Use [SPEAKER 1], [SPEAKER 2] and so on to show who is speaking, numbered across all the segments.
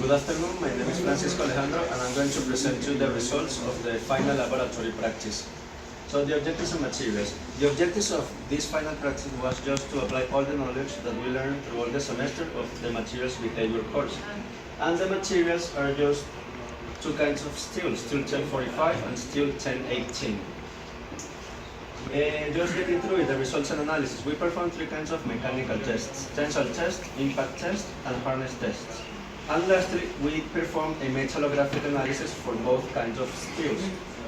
[SPEAKER 1] Good afternoon, my name is Alejandro and I'm going to present you the results of the final laboratory practice. So the objectives and materials. The objectives of this final practice was just to apply all the knowledge that we learned through all the semester of the materials behavior course. And the materials are just two kinds of steel, steel 1045 and steel 1018. Just getting through it, the results and analysis. We performed three kinds of mechanical tests: tensile test, impact test, and harness tests. And lastly, we performed a metallographic analysis for both kinds of steels.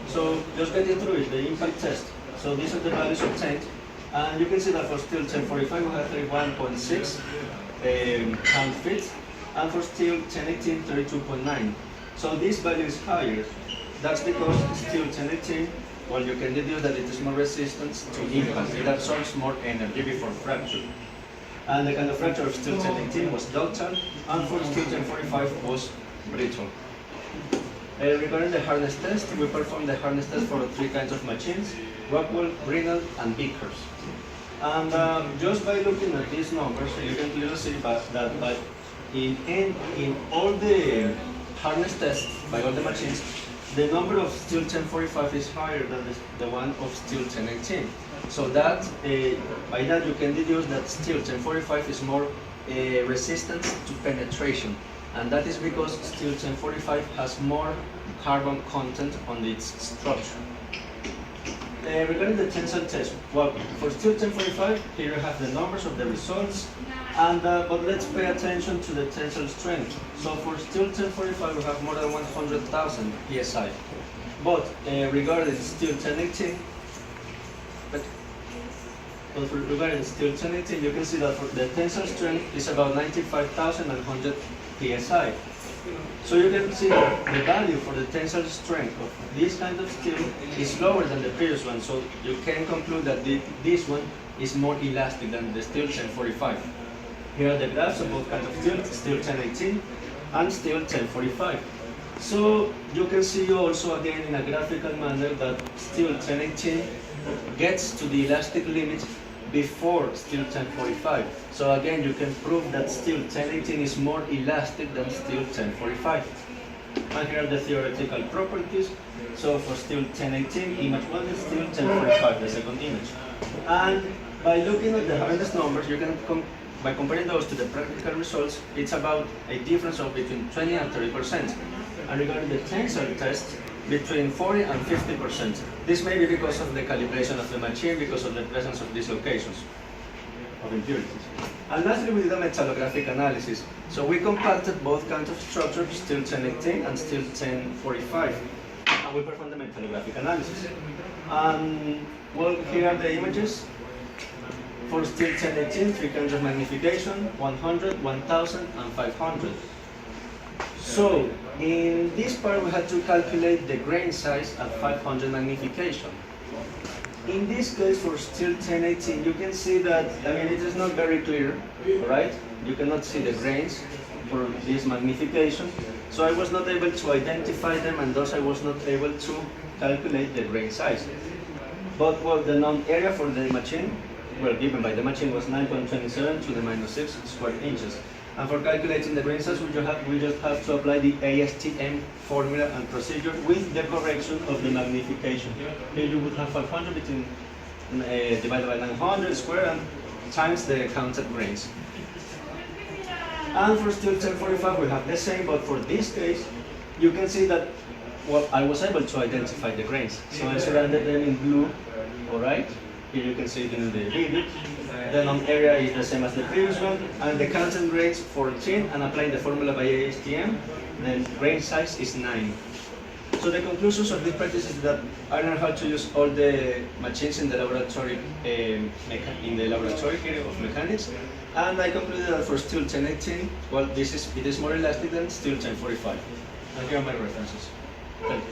[SPEAKER 1] So just getting through it, the impact test. So these are the values obtained. And you can see that for steel 1045 we have 31.6 pound-feet, and for steel 1018, 32.9. So this value is higher. That's because steel 1018, well, you can deduce that it is more resistant to impact. It absorbs more energy before fracture. And the kind of fracture of steel 1018 was ductile, and for steel 1045 was brittle. Regarding the harness test, we performed the harness test for three kinds of machines: Rockwell, Grinnell, and Vickers. And just by looking at these numbers, you can clearly see that in all the harness tests by all the machines, the number of steel 1045 is higher than the one of steel 1018. So that, by that you can deduce that steel 1045 is more resistant to penetration. And that is because steel 1045 has more carbon content on its structure. Regarding the tensile test, well, for steel 1045, here you have the numbers of the results, and but let's pay attention to the tensile strength. So for steel 1045, we have more than 100,000 psi. But regarding steel 1018, regarding steel 1018, you can see that for the tensile strength is about 95,100 psi. So you can see that the value for the tensile strength of this kind of steel is lower than the previous one. So you can conclude that this one is more elastic than the steel 1045. Here are the graphs of both kinds of steel, steel 1018 and steel 1045. So you can see also again in a graphical manner that steel 1018 gets to the elastic limit before steel 1045. So again, you can prove that steel 1018 is more elastic than steel 1045. And here are the theoretical properties. So for steel 1018, image 1 is steel 1045, the second image. And by looking at the harness numbers, you can by comparing those to the practical results, it's about a difference of between 20 and 30%. And regarding the tensile test, between 40 and 50%. This may be because of the calibration of the machine, because of the presence of dislocations, of impurities. And lastly, we did a metallographic analysis. So we compacted both kinds of structures, steel 1018 and steel 1045. And we performed the metallographic analysis. Well, here are the images. For steel 1018, three kinds of magnification: 100, 1000, and 500. So, in this part we had to calculate the grain size at 500 magnification. In this case for steel 1018, you can see that, it is not very clear, right? You cannot see the grains for this magnification. So I was not able to identify them, and thus I was not able to calculate the grain size. But well, the known area for the machine, well, given by the machine, was 9.27 to the minus 6 square inches. And for calculating the grain size, we just have to apply the ASTM formula and procedure with the correction of the magnification. Here you would have 500 divided by 900 square and times the counted grains. And for steel 1045, we have the same, but for this case, you can see that, well, I was able to identify the grains. So I surrounded them in blue, all right? Here you can see it in the video. The known area is the same as the previous one, and the counted grains 14, and applying the formula by ASTM, the grain size is 9. So the conclusions of this practice is that I learned how to use all the machines in the laboratory, here of mechanics, and I concluded that for steel 1018, well, it is more elastic than steel 1045. And here are my references. Thank you.